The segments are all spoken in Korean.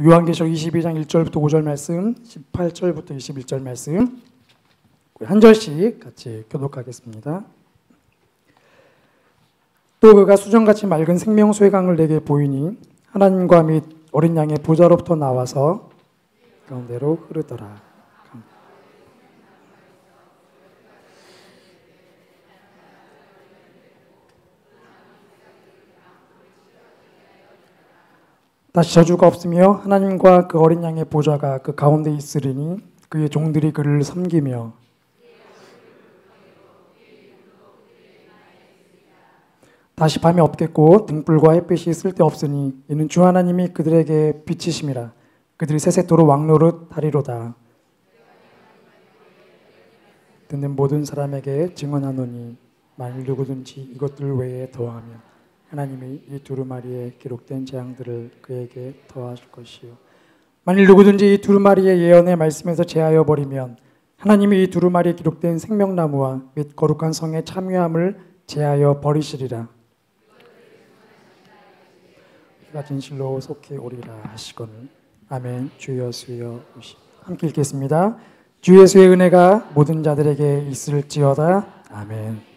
요한계시록 22장 1절부터 5절 말씀, 18절부터 21절 말씀 한 절씩 같이 교독하겠습니다. 또 그가 수정같이 맑은 생명수의 강을 내게 보이니 하나님과 및 어린 양의 보좌로부터 나와서 가운데로 흐르더라. 다시 저주가 없으며 하나님과 그 어린 양의 보좌가 그 가운데 있으리니 그의 종들이 그를 섬기며 다시 밤이 없겠고 등불과 햇빛이 쓸데없으니 이는 주 하나님이 그들에게 빛이심이라. 그들이 세세토록 왕노릇 하리로다. 듣는 모든 사람에게 증언하노니 만일 누구든지 이것들 외에 더하면 하나님이 이 두루마리에 기록된 재앙들을 그에게 더하실 것이요 만일 누구든지 이 두루마리의 예언의 말씀에서 제하여 버리면 하나님이 이 두루마리에 기록된 생명나무와 및 거룩한 성의 참여함을 제하여 버리시리라. 그가 진실로 속히 오리라 하시거늘. 아멘. 주 예수여 함께 읽겠습니다. 주 예수의 은혜가 모든 자들에게 있을지어다. 아멘.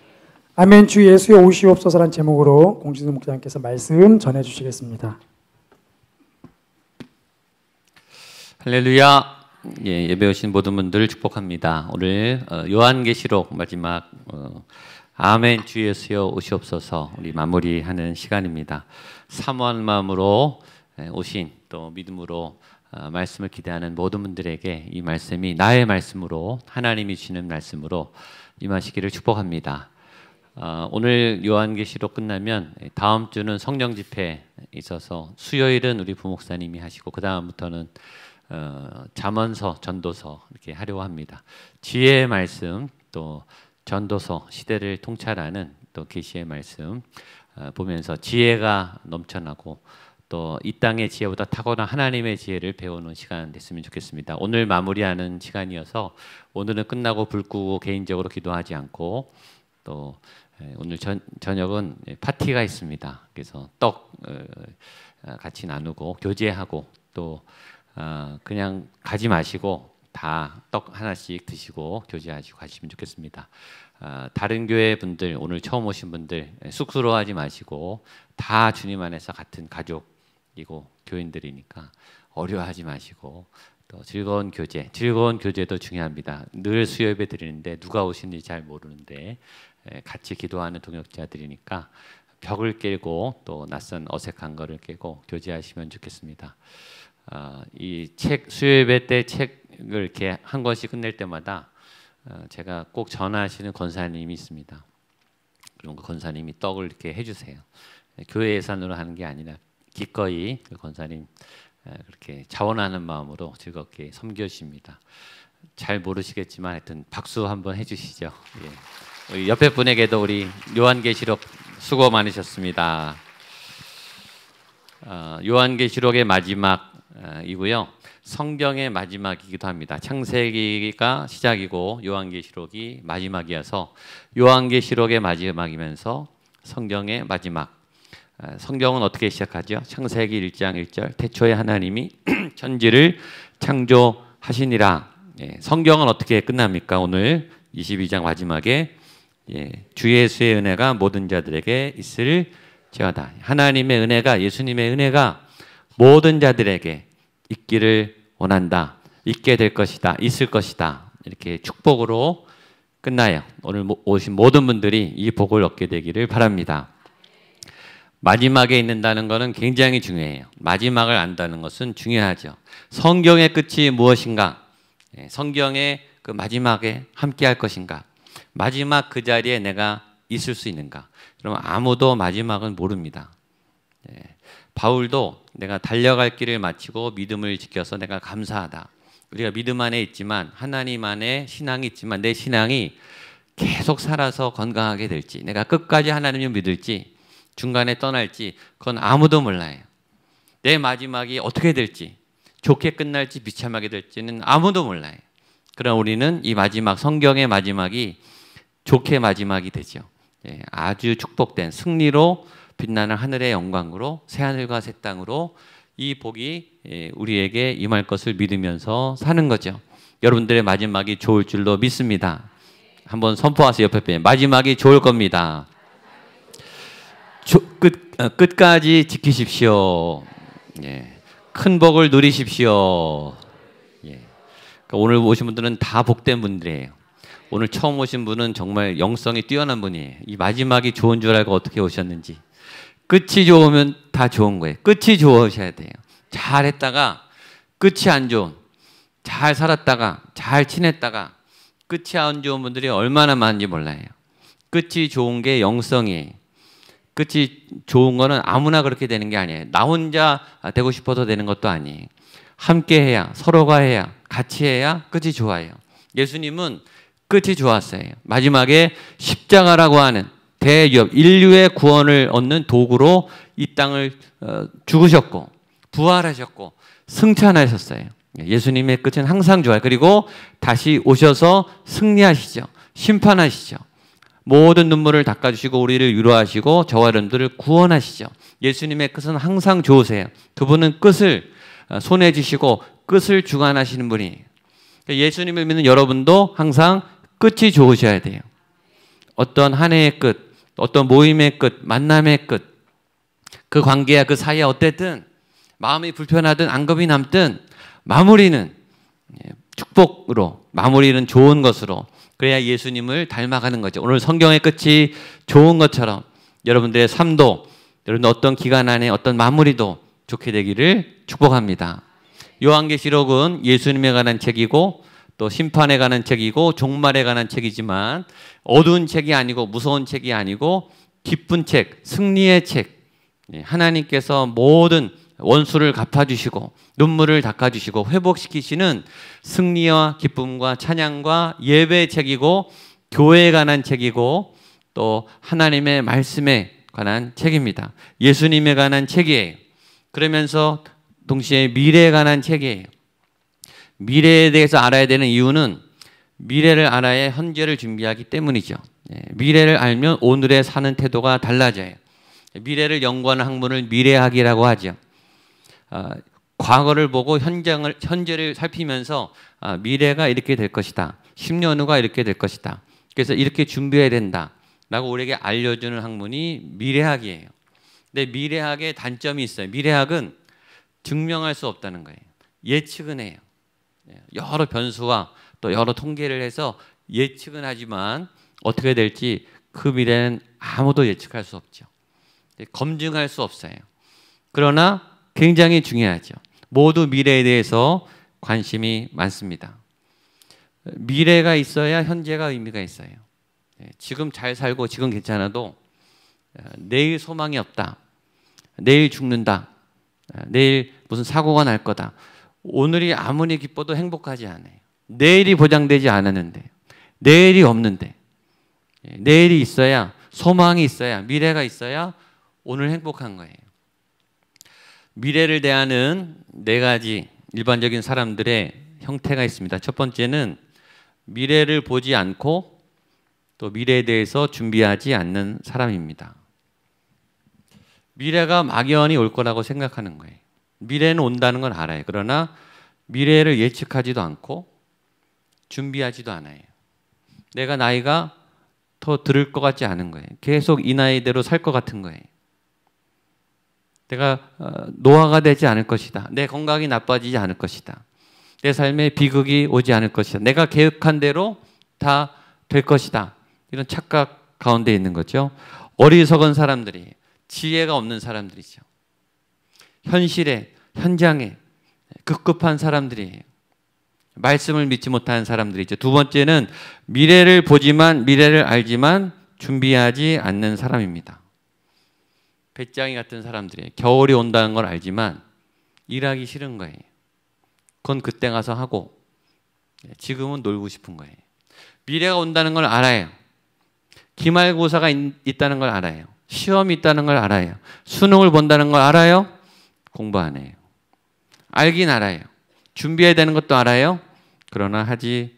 아멘. 주 예수여 오시옵소서란 제목으로 공진수 목사님께서 말씀 전해주시겠습니다. 할렐루야. 예배 오신 모든 분들 축복합니다. 오늘 요한계시록 마지막 아멘 주 예수여 오시옵소서 우리 마무리하는 시간입니다. 사모하는 마음으로 오신 또 믿음으로 말씀을 기대하는 모든 분들에게 이 말씀이 나의 말씀으로 하나님이 주시는 말씀으로 임하시기를 축복합니다. 오늘 요한계시록 끝나면 다음 주는 성령 집회 있어서 수요일은 우리 부목사님이 하시고 그 다음부터는 잠언서, 전도서 이렇게 하려고 합니다. 지혜의 말씀 또 전도서 시대를 통찰하는 또 계시의 말씀 보면서 지혜가 넘쳐나고 또 이 땅의 지혜보다 탁월한 하나님의 지혜를 배우는 시간 됐으면 좋겠습니다. 오늘 마무리하는 시간이어서 오늘은 끝나고 불 끄고 개인적으로 기도하지 않고 또 오늘 저녁은 파티가 있습니다. 그래서 떡 같이 나누고 교제하고 또 그냥 가지 마시고 다 떡 하나씩 드시고 교제하시고 가시면 좋겠습니다. 다른 교회 분들 오늘 처음 오신 분들 쑥스러워하지 마시고 다 주님 안에서 같은 가족이고 교인들이니까 어려워하지 마시고 또 즐거운 교제도 중요합니다. 늘 수요예배 드리는데 누가 오시는지 잘 모르는데 같이 기도하는 동역자들이니까 벽을 깨고 또 낯선 어색한 거를 깨고 교제하시면 좋겠습니다. 이 책 수요예배 때 책을 이렇게 한 권씩 끝낼 때마다 제가 꼭 전화하시는 권사님이 있습니다. 그런 거 권사님이 떡을 이렇게 해주세요. 교회 예산으로 하는 게 아니라 기꺼이 그 권사님 그렇게 자원하는 마음으로 즐겁게 섬겨주십니다. 잘 모르시겠지만 하여튼 박수 한번 해주시죠. 예. 우리 옆에 분에게도 우리 요한계시록 수고 많으셨습니다. 요한계시록의 마지막이고요. 성경의 마지막이기도 합니다. 창세기가 시작이고 요한계시록이 마지막이어서 요한계시록의 마지막이면서 성경의 마지막. 성경은 어떻게 시작하죠? 창세기 1장 1절 태초에 하나님이 천지를 창조하시니라. 성경은 어떻게 끝납니까? 오늘 22장 마지막에 주 예수의 은혜가 모든 자들에게 있을지어다. 하나님의 은혜가 예수님의 은혜가 모든 자들에게 있기를 원한다. 있게 될 것이다. 있을 것이다. 이렇게 축복으로 끝나요. 오늘 오신 모든 분들이 이 복을 얻게 되기를 바랍니다. 마지막에 있는다는 것은 굉장히 중요해요. 마지막을 안다는 것은 중요하죠. 성경의 끝이 무엇인가? 성경의 그 마지막에 함께 할 것인가? 마지막 그 자리에 내가 있을 수 있는가? 그러면 아무도 마지막은 모릅니다. 바울도 내가 달려갈 길을 마치고 믿음을 지켜서 내가 감사하다. 우리가 믿음 안에 있지만 하나님 안에 신앙이 있지만 내 신앙이 계속 살아서 건강하게 될지 내가 끝까지 하나님을 믿을지 중간에 떠날지 그건 아무도 몰라요. 내 마지막이 어떻게 될지 좋게 끝날지 비참하게 될지는 아무도 몰라요. 그러나 우리는 이 마지막 성경의 마지막이 좋게 마지막이 되죠. 아주 축복된 승리로 빛나는 하늘의 영광으로 새하늘과 새 땅으로 이 복이 우리에게 임할 것을 믿으면서 사는 거죠. 여러분들의 마지막이 좋을 줄로 믿습니다. 한번 선포하세요. 옆에 마지막이 좋을 겁니다. 끝까지 지키십시오. 예. 큰 복을 누리십시오. 예. 그러니까 오늘 오신 분들은 다 복된 분들이에요. 오늘 처음 오신 분은 정말 영성이 뛰어난 분이에요. 이 마지막이 좋은 줄 알고 어떻게 오셨는지. 끝이 좋으면 다 좋은 거예요. 끝이 좋으셔야 돼요. 잘했다가 끝이 안 좋은, 잘 살았다가 잘 지냈다가 끝이 안 좋은 분들이 얼마나 많은지 몰라요. 끝이 좋은 게 영성이에요. 끝이 좋은 거는 아무나 그렇게 되는 게 아니에요. 나 혼자 되고 싶어서 되는 것도 아니에요. 함께 해야, 서로가 해야, 같이 해야 끝이 좋아요. 예수님은 끝이 좋았어요. 마지막에 십자가라고 하는 대유업, 인류의 구원을 얻는 도구로 이 땅을 죽으셨고 부활하셨고 승천하셨어요. 예수님의 끝은 항상 좋아요. 그리고 다시 오셔서 승리하시죠. 심판하시죠. 모든 눈물을 닦아주시고 우리를 위로하시고 저와 여러분들을 구원하시죠. 예수님의 끝은 항상 좋으세요. 그분은 끝을 손에 쥐시고 끝을 주관하시는 분이에요. 예수님을 믿는 여러분도 항상 끝이 좋으셔야 돼요. 어떤 한 해의 끝, 어떤 모임의 끝, 만남의 끝, 그 관계야 그 사이에 어땠든 마음이 불편하든 앙금이 남든 마무리는 축복으로, 마무리는 좋은 것으로, 그래야 예수님을 닮아가는 거죠. 오늘 성경의 끝이 좋은 것처럼 여러분들의 삶도, 여러분 어떤 기간 안에 어떤 마무리도 좋게 되기를 축복합니다. 요한계시록은 예수님에 관한 책이고 또 심판에 관한 책이고 종말에 관한 책이지만 어두운 책이 아니고 무서운 책이 아니고 기쁜 책, 승리의 책. 하나님께서 모든 원수를 갚아주시고 눈물을 닦아주시고 회복시키시는 승리와 기쁨과 찬양과 예배의 책이고 교회에 관한 책이고 또 하나님의 말씀에 관한 책입니다. 예수님에 관한 책이에요. 그러면서 동시에 미래에 관한 책이에요. 미래에 대해서 알아야 되는 이유는 미래를 알아야 현재를 준비하기 때문이죠. 미래를 알면 오늘의 사는 태도가 달라져요. 미래를 연구하는 학문을 미래학이라고 하죠. 과거를 보고 현재를 살피면서 미래가 이렇게 될 것이다. 10년 후가 이렇게 될 것이다. 그래서 이렇게 준비해야 된다. 라고 우리에게 알려주는 학문이 미래학이에요. 근데 미래학의 단점이 있어요. 미래학은 증명할 수 없다는 거예요. 예측은 해요. 여러 변수와 또 여러 통계를 해서 예측은 하지만 어떻게 될지 그 미래는 아무도 예측할 수 없죠. 검증할 수 없어요. 그러나 굉장히 중요하죠. 모두 미래에 대해서 관심이 많습니다. 미래가 있어야 현재가 의미가 있어요. 지금 잘 살고 지금 괜찮아도 내일 소망이 없다. 내일 죽는다. 내일 무슨 사고가 날 거다. 오늘이 아무리 기뻐도 행복하지 않아요. 내일이 보장되지 않았는데, 내일이 없는데, 내일이 있어야, 소망이 있어야, 미래가 있어야 오늘 행복한 거예요. 미래를 대하는 네 가지 일반적인 사람들의 형태가 있습니다. 첫 번째는 미래를 보지 않고 또 미래에 대해서 준비하지 않는 사람입니다. 미래가 막연히 올 거라고 생각하는 거예요. 미래는 온다는 건 알아요. 그러나 미래를 예측하지도 않고 준비하지도 않아요. 내가 나이가 더 들을 것 같지 않은 거예요. 계속 이 나이대로 살 것 같은 거예요. 내가 노화가 되지 않을 것이다. 내 건강이 나빠지지 않을 것이다. 내 삶에 비극이 오지 않을 것이다. 내가 계획한 대로 다 될 것이다. 이런 착각 가운데 있는 거죠. 어리석은 사람들이, 지혜가 없는 사람들이죠. 현실에, 현장에 급급한 사람들이에요. 말씀을 믿지 못하는 사람들이죠. 두 번째는 미래를 보지만, 미래를 알지만 준비하지 않는 사람입니다. 배짱이 같은 사람들이에요. 겨울이 온다는 걸 알지만 일하기 싫은 거예요. 그건 그때 가서 하고 지금은 놀고 싶은 거예요. 미래가 온다는 걸 알아요. 기말고사가 있다는 걸 알아요. 시험이 있다는 걸 알아요. 수능을 본다는 걸 알아요. 공부 안 해요. 알긴 알아요. 준비해야 되는 것도 알아요. 그러나 하지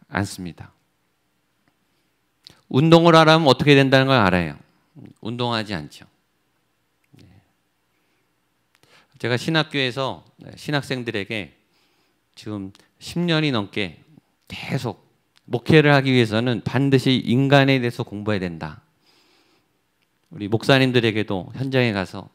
않습니다. 운동을 하려면 어떻게 된다는 걸 알아요. 운동하지 않죠. 제가 신학교에서 신학생들에게 지금 10년이 넘게 계속 목회를 하기 위해서는 반드시 인간에 대해서 공부해야 된다. 우리 목사님들에게도 현장에 가서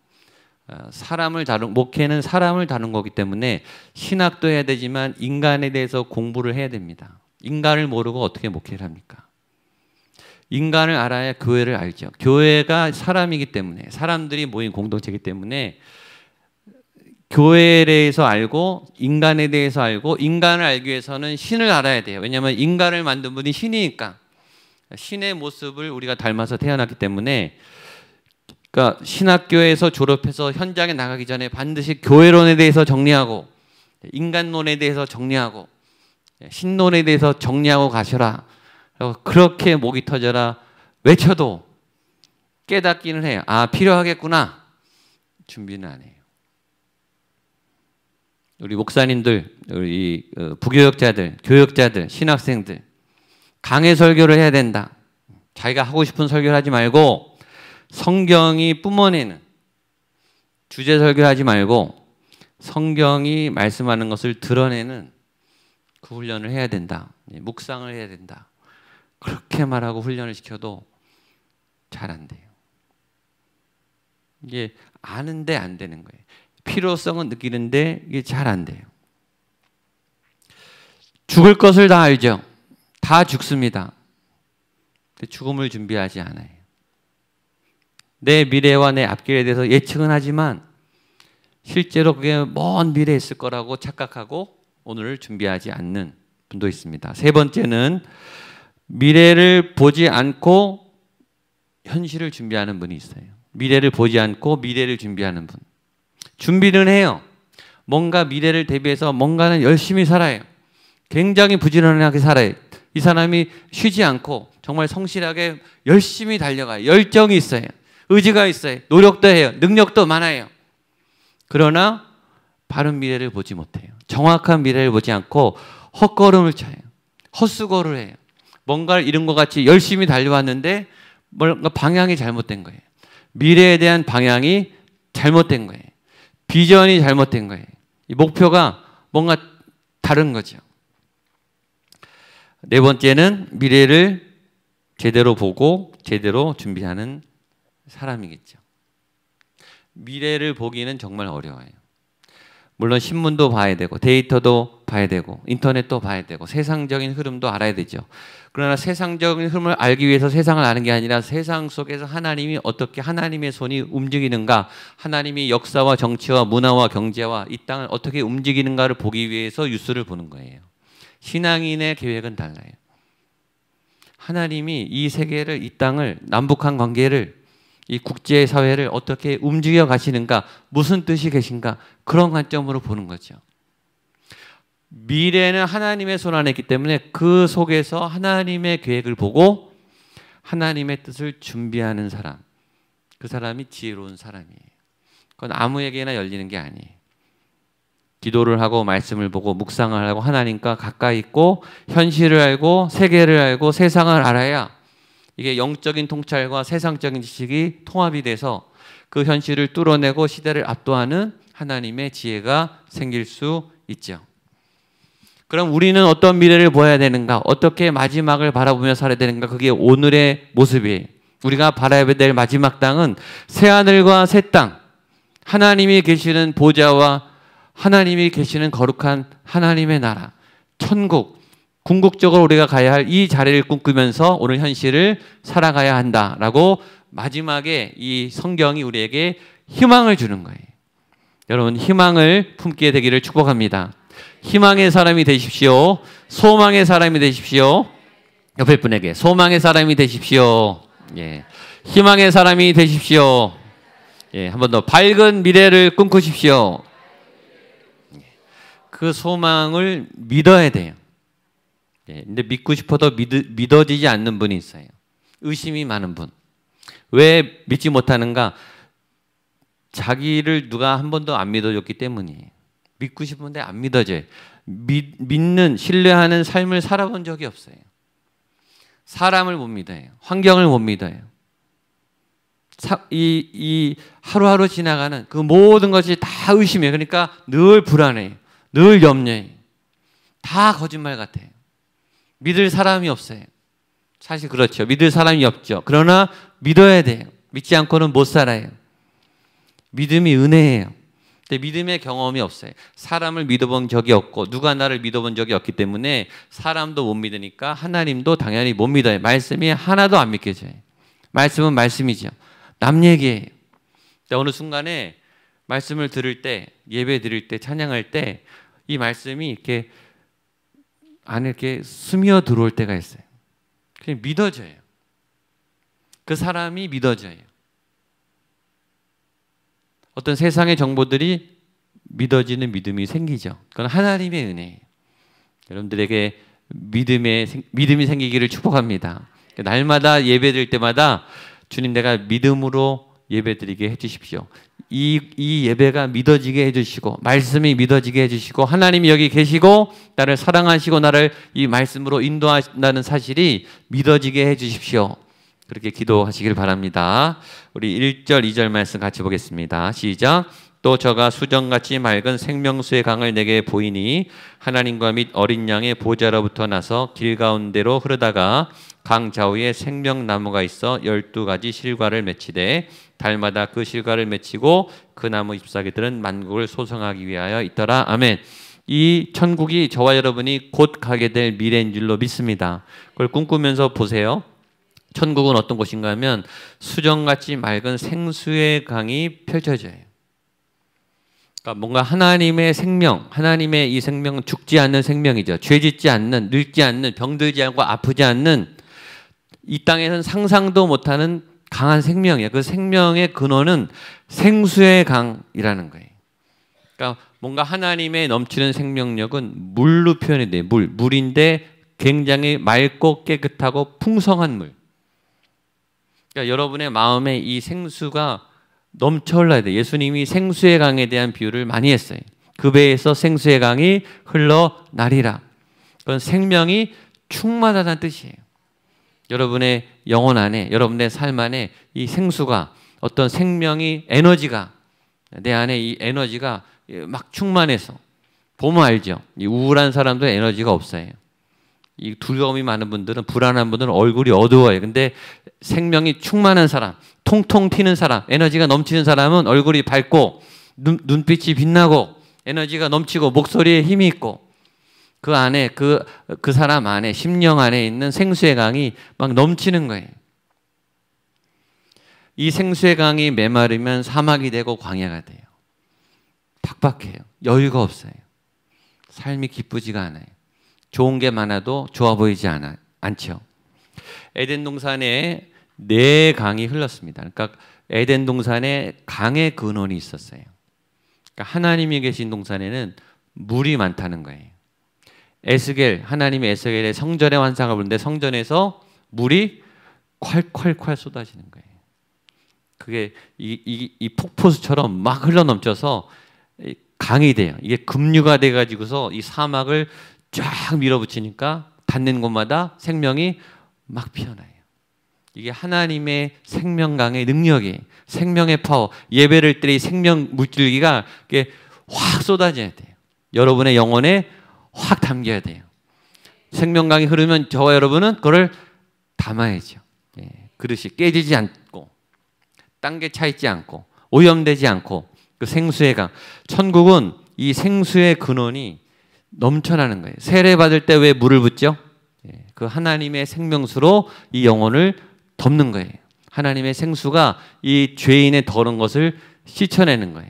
목회는 사람을 다룬 거기 때문에 신학도 해야 되지만 인간에 대해서 공부를 해야 됩니다. 인간을 모르고 어떻게 목회를 합니까? 인간을 알아야 교회를 알죠. 교회가 사람이기 때문에, 사람들이 모인 공동체이기 때문에 교회에 대해서 알고 인간에 대해서 알고, 인간을 알기 위해서는 신을 알아야 돼요. 왜냐하면 인간을 만든 분이 신이니까. 신의 모습을 우리가 닮아서 태어났기 때문에, 그러니까 신학교에서 졸업해서 현장에 나가기 전에 반드시 교회론에 대해서 정리하고, 인간론에 대해서 정리하고, 신론에 대해서 정리하고 가셔라. 그렇게 목이 터져라 외쳐도 깨닫기는 해요. 아, 필요하겠구나. 준비는 안 해요. 우리 목사님들, 우리 부교역자들, 교역자들, 신학생들, 강해 설교를 해야 된다. 자기가 하고 싶은 설교를 하지 말고 성경이 뿜어내는 주제 설교를 하지 말고 성경이 말씀하는 것을 드러내는 그 훈련을 해야 된다. 묵상을 해야 된다. 그렇게 말하고 훈련을 시켜도 잘 안 돼요. 이게 아는데 안 되는 거예요. 필요성은 느끼는데 이게 잘 안 돼요. 죽을 것을 다 알죠. 다 죽습니다. 근데 죽음을 준비하지 않아요. 내 미래와 내 앞길에 대해서 예측은 하지만 실제로 그게 먼 미래에 있을 거라고 착각하고 오늘을 준비하지 않는 분도 있습니다. 세 번째는 미래를 보지 않고 현실을 준비하는 분이 있어요. 미래를 보지 않고 미래를 준비하는 분. 준비는 해요. 뭔가 미래를 대비해서 뭔가는 열심히 살아요. 굉장히 부지런하게 살아요. 이 사람이 쉬지 않고 정말 성실하게 열심히 달려가요. 열정이 있어요. 의지가 있어요. 노력도 해요. 능력도 많아요. 그러나 바른 미래를 보지 못해요. 정확한 미래를 보지 않고 헛걸음을 쳐요. 헛수고를 해요. 뭔가를 이룬 것 같이 열심히 달려왔는데 뭔가 방향이 잘못된 거예요. 미래에 대한 방향이 잘못된 거예요. 비전이 잘못된 거예요. 이 목표가 뭔가 다른 거죠. 네 번째는 미래를 제대로 보고 제대로 준비하는 사람이겠죠. 미래를 보기는 정말 어려워요. 물론 신문도 봐야 되고 데이터도 봐야 되고 인터넷도 봐야 되고 세상적인 흐름도 알아야 되죠. 그러나 세상적인 흐름을 알기 위해서 세상을 아는 게 아니라 세상 속에서 하나님이 어떻게 하나님의 손이 움직이는가, 하나님이 역사와 정치와 문화와 경제와 이 땅을 어떻게 움직이는가를 보기 위해서 뉴스를 보는 거예요. 신앙인의 계획은 달라요. 하나님이 이 세계를, 이 땅을, 남북한 관계를, 이 국제사회를 어떻게 움직여 가시는가, 무슨 뜻이 계신가, 그런 관점으로 보는 거죠. 미래는 하나님의 손 안에 있기 때문에 그 속에서 하나님의 계획을 보고 하나님의 뜻을 준비하는 사람, 그 사람이 지혜로운 사람이에요. 그건 아무에게나 열리는 게 아니에요. 기도를 하고 말씀을 보고 묵상을 하고 하나님과 가까이 있고 현실을 알고 세계를 알고 세상을 알아야 이게 영적인 통찰과 세상적인 지식이 통합이 돼서 그 현실을 뚫어내고 시대를 압도하는 하나님의 지혜가 생길 수 있죠. 그럼 우리는 어떤 미래를 보아야 되는가? 어떻게 마지막을 바라보며 살아야 되는가? 그게 오늘의 모습이에요. 우리가 바라야 될 마지막 땅은 새하늘과 새 땅, 하나님이 계시는 보좌와 하나님이 계시는 거룩한 하나님의 나라, 천국, 궁극적으로 우리가 가야 할 이 자리를 꿈꾸면서 오늘 현실을 살아가야 한다라고 마지막에 이 성경이 우리에게 희망을 주는 거예요. 여러분, 희망을 품게 되기를 축복합니다. 희망의 사람이 되십시오. 소망의 사람이 되십시오. 옆에 분에게 소망의 사람이 되십시오. 예. 희망의 사람이 되십시오. 예. 한 번 더 밝은 미래를 꿈꾸십시오. 그 소망을 믿어야 돼요. 예. 근데 믿고 싶어도 믿어지지 않는 분이 있어요. 의심이 많은 분. 왜 믿지 못하는가? 자기를 누가 한 번도 안 믿어줬기 때문이에요. 믿고 싶은데 안 믿어져요. 믿는, 신뢰하는 삶을 살아본 적이 없어요. 사람을 못 믿어요. 환경을 못 믿어요. 이 하루하루 지나가는 그 모든 것이 다 의심이에요. 그러니까 늘 불안해요. 늘 염려해요. 다 거짓말 같아요. 믿을 사람이 없어요. 사실 그렇죠. 믿을 사람이 없죠. 그러나 믿어야 돼요. 믿지 않고는 못 살아요. 믿음이 은혜예요. 근데 믿음의 경험이 없어요. 사람을 믿어본 적이 없고 누가 나를 믿어본 적이 없기 때문에 사람도 못 믿으니까 하나님도 당연히 못 믿어요. 말씀이 하나도 안 믿겨져요. 말씀은 말씀이죠. 남 얘기예요. 어느 순간에 말씀을 들을 때, 예배 드릴 때, 찬양할 때 이 말씀이 이렇게 안에 이렇게 스며 들어올 때가 있어요. 그냥 믿어져요. 그 사람이 믿어져요. 어떤 세상의 정보들이 믿어지는 믿음이 생기죠. 그건 하나님의 은혜예요. 여러분들에게 믿음이 생기기를 축복합니다. 날마다 예배드릴 때마다 주님, 내가 믿음으로 예배드리게 해주십시오. 이 예배가 믿어지게 해주시고 말씀이 믿어지게 해주시고 하나님이 여기 계시고 나를 사랑하시고 나를 이 말씀으로 인도하신다는 사실이 믿어지게 해주십시오. 그렇게 기도하시길 바랍니다. 우리 1절, 2절 말씀 같이 보겠습니다. 시작. 또 저가 수정같이 맑은 생명수의 강을 내게 보이니 하나님과 및 어린 양의 보좌로부터 나서 길 가운데로 흐르다가 강 좌우에 생명나무가 있어 12가지 실과를 맺히되 달마다 그 실과를 맺히고 그 나무 잎사귀들은 만국을 소성하기 위하여 있더라. 아멘. 이 천국이 저와 여러분이 곧 가게 될 미래인 줄로 믿습니다. 그걸 꿈꾸면서 보세요. 천국은 어떤 곳인가 하면 수정같이 맑은 생수의 강이 펼쳐져요. 그러니까 뭔가 하나님의 생명, 하나님의 이 생명은 죽지 않는 생명이죠. 죄짓지 않는, 늙지 않는, 병들지 않고 아프지 않는 이 땅에서는 상상도 못하는 강한 생명이에요. 그 생명의 근원은 생수의 강이라는 거예요. 그러니까 뭔가 하나님의 넘치는 생명력은 물로 표현이 돼요. 물인데 굉장히 맑고 깨끗하고 풍성한 물. 그러니까 여러분의 마음에 이 생수가 넘쳐 흘러야 돼요. 예수님이 생수의 강에 대한 비유를 많이 했어요. 그 배에서 생수의 강이 흘러나리라. 그건 생명이 충만하다는 뜻이에요. 여러분의 영혼 안에, 여러분의 삶 안에 이 생수가 어떤 생명이 에너지가 내 안에 이 에너지가 막 충만해서 보면 알죠. 이 우울한 사람도 에너지가 없어요. 이 두려움이 많은 분들은 불안한 분들은 얼굴이 어두워요. 근데 생명이 충만한 사람, 통통 튀는 사람, 에너지가 넘치는 사람은 얼굴이 밝고 눈빛이 빛나고 에너지가 넘치고 목소리에 힘이 있고 그 안에 그 사람 안에 심령 안에 있는 생수의 강이 막 넘치는 거예요. 이 생수의 강이 메마르면 사막이 되고 광야가 돼요. 팍팍해요. 여유가 없어요. 삶이 기쁘지가 않아요. 좋은 게 많아도 좋아 보이지 않죠. 에덴 동산에 4강이 흘렀습니다. 그러니까 에덴 동산에 강의 근원이 있었어요. 그러니까 하나님이 계신 동산에는 물이 많다는 거예요. 에스겔, 하나님의 에스겔의 성전의 환상을 보는데 성전에서 물이 콸콸콸 쏟아지는 거예요. 그게 이 폭포수처럼 막 흘러넘쳐서 강이 돼요. 이게 급류가 돼가지고서 이 사막을 쫙 밀어붙이니까 닿는 곳마다 생명이 막 피어나요. 이게 하나님의 생명강의 능력이에요. 생명의 파워. 예배를 때 이 생명 물줄기가 이게 확 쏟아져야 돼요. 여러분의 영혼에 확 담겨야 돼요. 생명강이 흐르면 저와 여러분은 그걸 담아야죠. 그릇이 깨지지 않고 딴 게 차 있지 않고 오염되지 않고 그 생수의 강. 천국은 이 생수의 근원이 넘쳐나는 거예요. 세례 받을 때 왜 물을 붓죠? 그 하나님의 생명수로 이 영혼을 덮는 거예요. 하나님의 생수가 이 죄인의 더러운 것을 씻어내는 거예요.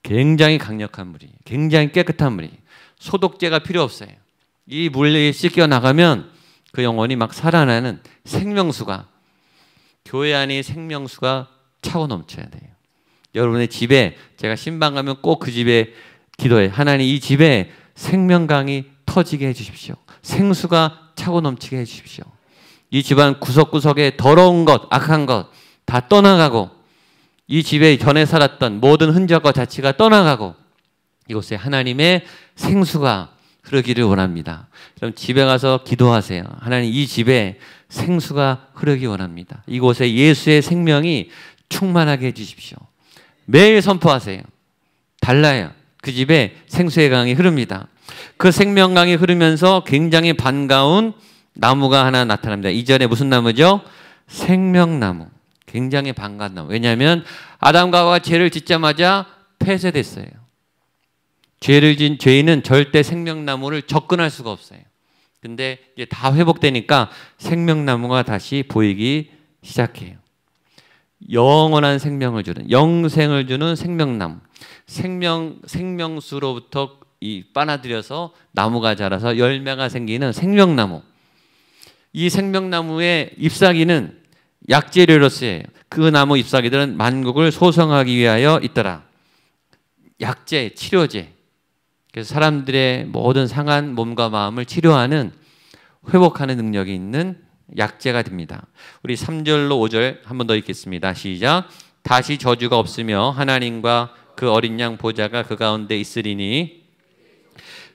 굉장히 강력한 물이, 굉장히 깨끗한 물이. 소독제가 필요 없어요. 이 물이 씻겨 나가면 그 영혼이 막 살아나는 생명수가, 교회 안에 생명수가 차고 넘쳐야 돼요. 여러분의 집에, 제가 신방 가면 꼭 그 집에 기도해요. 하나님, 이 집에 생명강이 터지게 해주십시오. 생수가 차고 넘치게 해주십시오. 이 집안 구석구석에 더러운 것, 악한 것 다 떠나가고 이 집에 전에 살았던 모든 흔적과 자취가 떠나가고 이곳에 하나님의 생수가 흐르기를 원합니다. 그럼 집에 가서 기도하세요. 하나님, 이 집에 생수가 흐르기 원합니다. 이곳에 예수의 생명이 충만하게 해주십시오. 매일 선포하세요. 달라요. 그 집에 생수의 강이 흐릅니다. 그 생명강이 흐르면서 굉장히 반가운 나무가 하나 나타납니다. 이전에 무슨 나무죠? 생명나무. 굉장히 반가운 나무. 왜냐하면 아담과 하와가 죄를 짓자마자 폐쇄됐어요. 죄를 진 죄인은 절대 생명나무를 접근할 수가 없어요. 근데 이제 다 회복되니까 생명나무가 다시 보이기 시작해요. 영원한 생명을 주는, 영생을 주는 생명나무. 생명수로부터 빨아들여서 나무가 자라서 열매가 생기는 생명나무. 이 생명나무의 잎사귀는 약재료로 쓰여요. 그 나무 잎사귀들은 만국을 소성하기 위하여 있더라. 약재, 치료제. 그래서 사람들의 모든 상한 몸과 마음을 치료하는, 회복하는 능력이 있는 약재가 됩니다. 우리 3절로 5절 한 번 더 읽겠습니다. 시작. 다시 저주가 없으며 하나님과 그 어린 양 보좌가 그 가운데 있으리니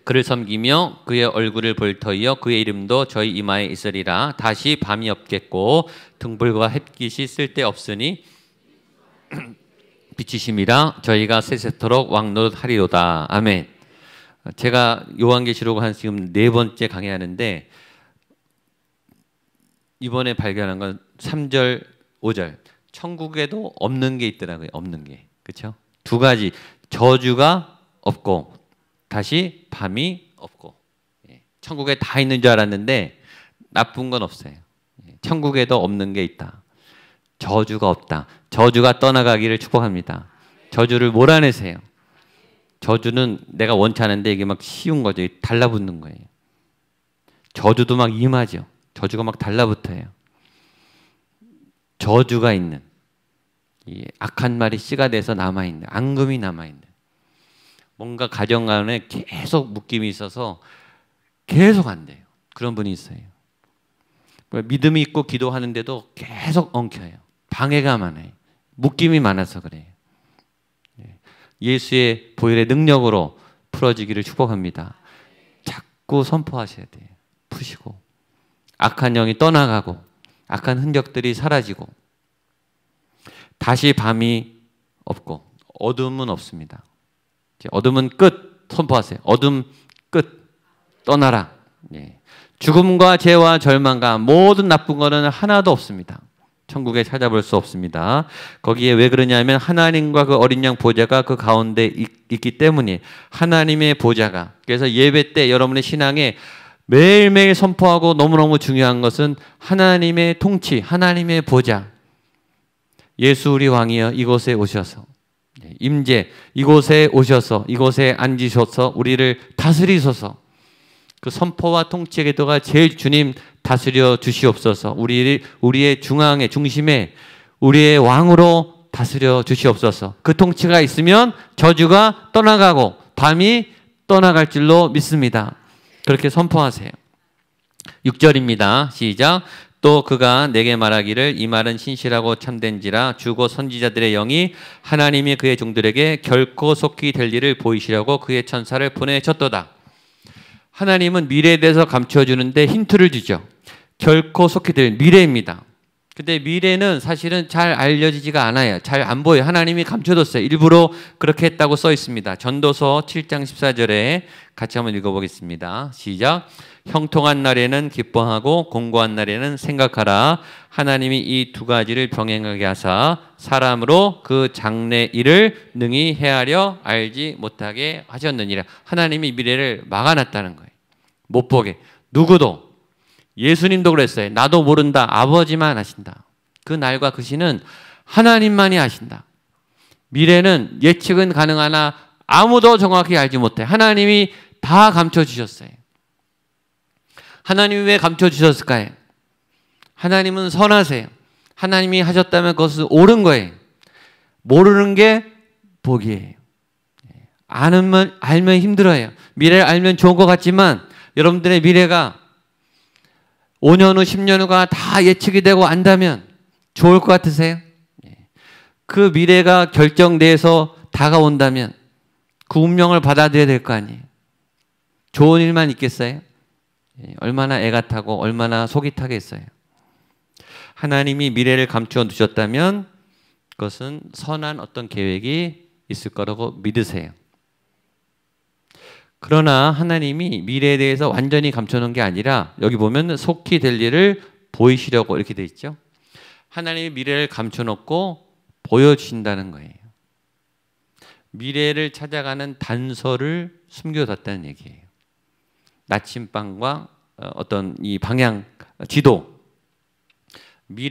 그를 섬기며 그의 얼굴을 볼 터이여 그의 이름도 저희 이마에 있으리라. 다시 밤이 없겠고 등불과 햇빛이 쓸데없으니 비추심이라 저희가 세세토록 왕노릇하리로다. 아멘. 제가 요한계시록 한 지금 4번째 강의하는데 이번에 발견한 건 3절, 5절. 천국에도 없는 게 있더라고요. 없는 게. 그렇죠? 두 가지. 저주가 없고 다시 밤이 없고. 천국에 다 있는 줄 알았는데 나쁜 건 없어요. 천국에도 없는 게 있다. 저주가 없다. 저주가 떠나가기를 축복합니다. 저주를 몰아내세요. 저주는 내가 원치 않은데 이게 막 쉬운 거죠. 달라붙는 거예요. 저주도 막 임하죠. 저주가 막 달라붙어요. 저주가 있는, 이 악한 말이 씨가 돼서 남아있는, 앙금이 남아있는, 뭔가 가정 안에 계속 묶임이 있어서 계속 안 돼요. 그런 분이 있어요. 믿음이 있고 기도하는데도 계속 엉켜요. 방해가 많아요. 묶임이 많아서 그래요. 예수의 보혈의 능력으로 풀어지기를 축복합니다. 자꾸 선포하셔야 돼요. 푸시고 악한 영이 떠나가고 악한 흔적들이 사라지고 다시 밤이 없고 어둠은 없습니다. 어둠은 끝. 선포하세요. 어둠 끝. 떠나라. 죽음과 죄와 절망과 모든 나쁜 거는 하나도 없습니다. 천국에 찾아볼 수 없습니다. 거기에 왜 그러냐면 하나님과 그 어린 양 보좌가 그 가운데 있기 때문에 하나님의 보좌가. 그래서 예배 때 여러분의 신앙에 매일매일 선포하고 너무너무 중요한 것은 하나님의 통치, 하나님의 보좌. 예수 우리 왕이여 이곳에 오셔서 임재 이곳에 오셔서 이곳에 앉으셔서 우리를 다스리소서. 그 선포와 통치의 기도가 제일 주님 다스려 주시옵소서. 우리의 중앙에 중심에 우리의 왕으로 다스려 주시옵소서. 그 통치가 있으면 저주가 떠나가고 밤이 떠나갈 줄로 믿습니다. 그렇게 선포하세요. 6절입니다. 시작. 또 그가 내게 말하기를 이 말은 신실하고 참된지라 주고 선지자들의 영이 하나님이 그의 종들에게 결코 속히 될 일을 보이시려고 그의 천사를 보내셨도다. 하나님은 미래에 대해서 감춰주는데 힌트를 주죠. 결코 속히 될 미래입니다. 근데 미래는 사실은 잘 알려지지가 않아요. 잘 안 보여요. 하나님이 감춰뒀어요. 일부러 그렇게 했다고 써 있습니다. 전도서 7장 14절에 같이 한번 읽어보겠습니다. 시작. 형통한 날에는 기뻐하고 공고한 날에는 생각하라. 하나님이 이 두 가지를 병행하게 하사 사람으로 그 장래 일을 능히 헤아려 알지 못하게 하셨느니라. 하나님이 미래를 막아놨다는 거예요. 못 보게. 누구도. 예수님도 그랬어요. 나도 모른다. 아버지만 아신다. 그 날과 그 시는 하나님만이 아신다. 미래는 예측은 가능하나 아무도 정확히 알지 못해. 하나님이 다 감춰주셨어요. 하나님이 왜 감춰주셨을까요? 하나님은 선하세요. 하나님이 하셨다면 그것은 옳은 거예요. 모르는 게 복이에요. 알면 힘들어요. 미래를 알면 좋은 것 같지만 여러분들의 미래가 5년 후, 10년 후가 다 예측이 되고 안다면 좋을 것 같으세요? 그 미래가 결정돼서 다가온다면 그 운명을 받아들여야 될 거 아니에요. 좋은 일만 있겠어요? 얼마나 애가 타고 얼마나 속이 타겠어요. 하나님이 미래를 감추어 두셨다면 그것은 선한 어떤 계획이 있을 거라고 믿으세요. 그러나 하나님이 미래에 대해서 완전히 감춰놓은 게 아니라 여기 보면 속히 될 일을 보이시려고 이렇게 돼 있죠. 하나님이 미래를 감춰놓고 보여주신다는 거예요. 미래를 찾아가는 단서를 숨겨뒀다는 얘기예요. 나침반과 어떤 이 방향, 지도,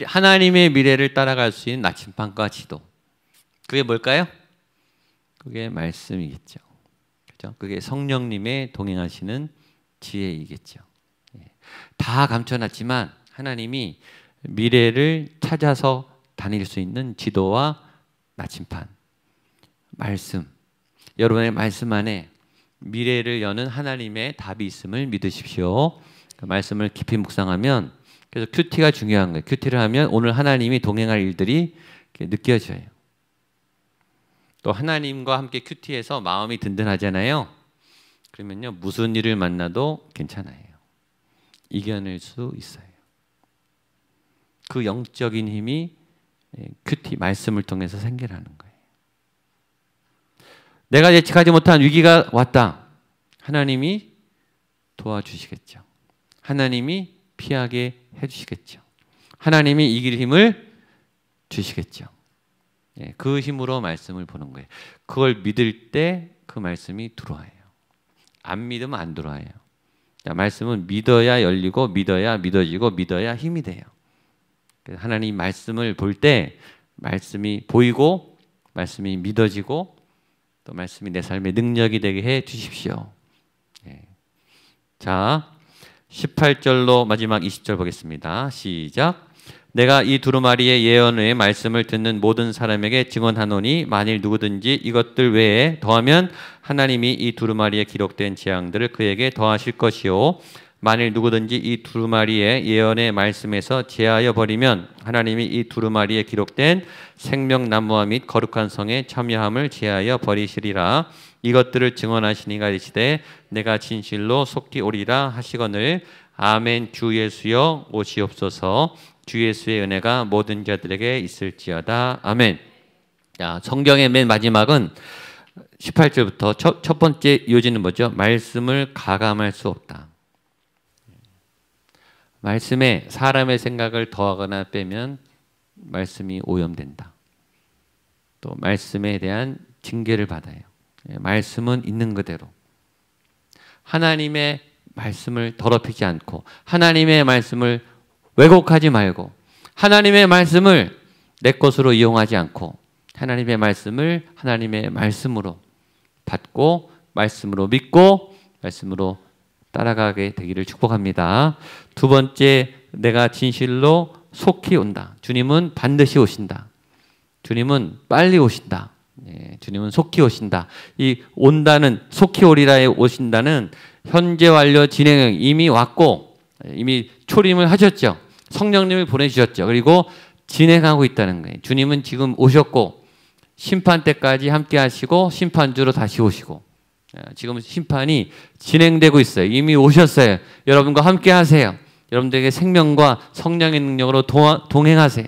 하나님의 미래를 따라갈 수 있는 나침반과 지도. 그게 뭘까요? 그게 말씀이겠죠. 그죠? 그게 성령님의 동행하시는 지혜이겠죠. 다 감춰놨지만 하나님이 미래를 찾아서 다닐 수 있는 지도와 나침반, 말씀. 여러분의 말씀 안에 미래를 여는 하나님의 답이 있음을 믿으십시오. 그 말씀을 깊이 묵상하면, 그래서 큐티가 중요한 거예요. 큐티를 하면 오늘 하나님이 동행할 일들이 느껴져요. 또 하나님과 함께 큐티해서 마음이 든든하잖아요. 그러면요, 무슨 일을 만나도 괜찮아요. 이겨낼 수 있어요. 그 영적인 힘이 큐티 말씀을 통해서 생겨나는 거예요. 내가 예측하지 못한 위기가 왔다. 하나님이 도와주시겠죠. 하나님이 피하게 해주시겠죠. 하나님이 이길 힘을 주시겠죠. 그 힘으로 말씀을 보는 거예요. 그걸 믿을 때 그 말씀이 들어와요. 안 믿으면 안 들어와요. 말씀은 믿어야 열리고 믿어야 믿어지고 믿어야 힘이 돼요. 하나님 말씀을 볼 때 말씀이 보이고 말씀이 믿어지고 또 말씀이 내 삶의 능력이 되게 해 주십시오. 자, 18절로 마지막 20절 보겠습니다. 시작. 내가 이 두루마리의 예언의 말씀을 듣는 모든 사람에게 증언하노니 만일 누구든지 이것들 외에 더하면 하나님이 이 두루마리에 기록된 재앙들을 그에게 더하실 것이요 만일 누구든지 이 두루마리의 예언의 말씀에서 제하여 버리면 하나님이 이 두루마리에 기록된 생명나무와 및 거룩한 성에 참여함을 제하여 버리시리라. 이것들을 증언하시니가 이르시되 내가 진실로 속히 오리라 하시거늘 아멘. 주 예수여 오시옵소서. 주 예수의 은혜가 모든 자들에게 있을지어다. 아멘. 자, 성경의 맨 마지막은 18절부터 첫 번째 요지는 뭐죠? 말씀을 가감할 수 없다. 말씀에 사람의 생각을 더하거나 빼면 말씀이 오염된다. 또 말씀에 대한 징계를 받아요. 말씀은 있는 그대로. 하나님의 말씀을 더럽히지 않고 하나님의 말씀을 왜곡하지 말고 하나님의 말씀을 내 것으로 이용하지 않고 하나님의 말씀을 하나님의 말씀으로 받고 말씀으로 믿고 말씀으로 따라가게 되기를 축복합니다. 두 번째, 내가 진실로 속히 온다. 주님은 반드시 오신다. 주님은 빨리 오신다. 주님은 속히 오신다. 이 온다는 속히 오리라에 오신다는 현재 완료 진행 이미 왔고 이미 초림을 하셨죠. 성령님을 보내주셨죠. 그리고 진행하고 있다는 거예요. 주님은 지금 오셨고 심판 때까지 함께 하시고 심판주로 다시 오시고 지금 심판이 진행되고 있어요. 이미 오셨어요. 여러분과 함께 하세요. 여러분들에게 생명과 성령의 능력으로 동행하세요.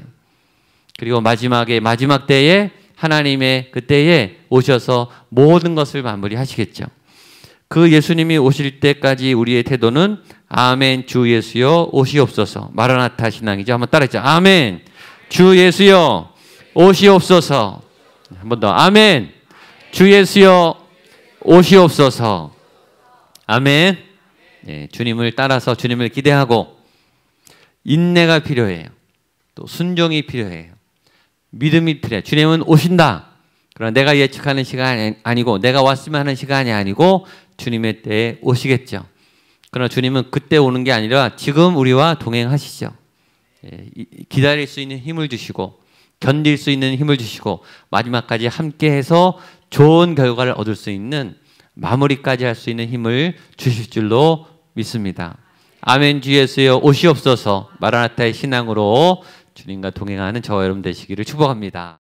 그리고 마지막 때에 하나님의 그때에 오셔서 모든 것을 마무리하시겠죠. 그 예수님이 오실 때까지 우리의 태도는 아멘 주 예수여 오시옵소서. 마라나타 신앙이죠. 한번 따라했죠. 아멘 주 예수여 오시옵소서. 한 번 더 아멘 주 예수여 오시옵소서. 아멘. 주님을 따라서 주님을 기대하고 인내가 필요해요. 또 순종이 필요해요. 믿음이 필요해요. 주님은 오신다. 그러나 내가 예측하는 시간이 아니고 내가 왔으면 하는 시간이 아니고 주님의 때에 오시겠죠. 그러나 주님은 그때 오는 게 아니라 지금 우리와 동행하시죠. 기다릴 수 있는 힘을 주시고 견딜 수 있는 힘을 주시고 마지막까지 함께해서 좋은 결과를 얻을 수 있는 마무리까지 할 수 있는 힘을 주실 줄로 믿습니다. 아멘 주 예수여 오시옵소서. 마라나타의 신앙으로 주님과 동행하는 저와 여러분 되시기를 축복합니다.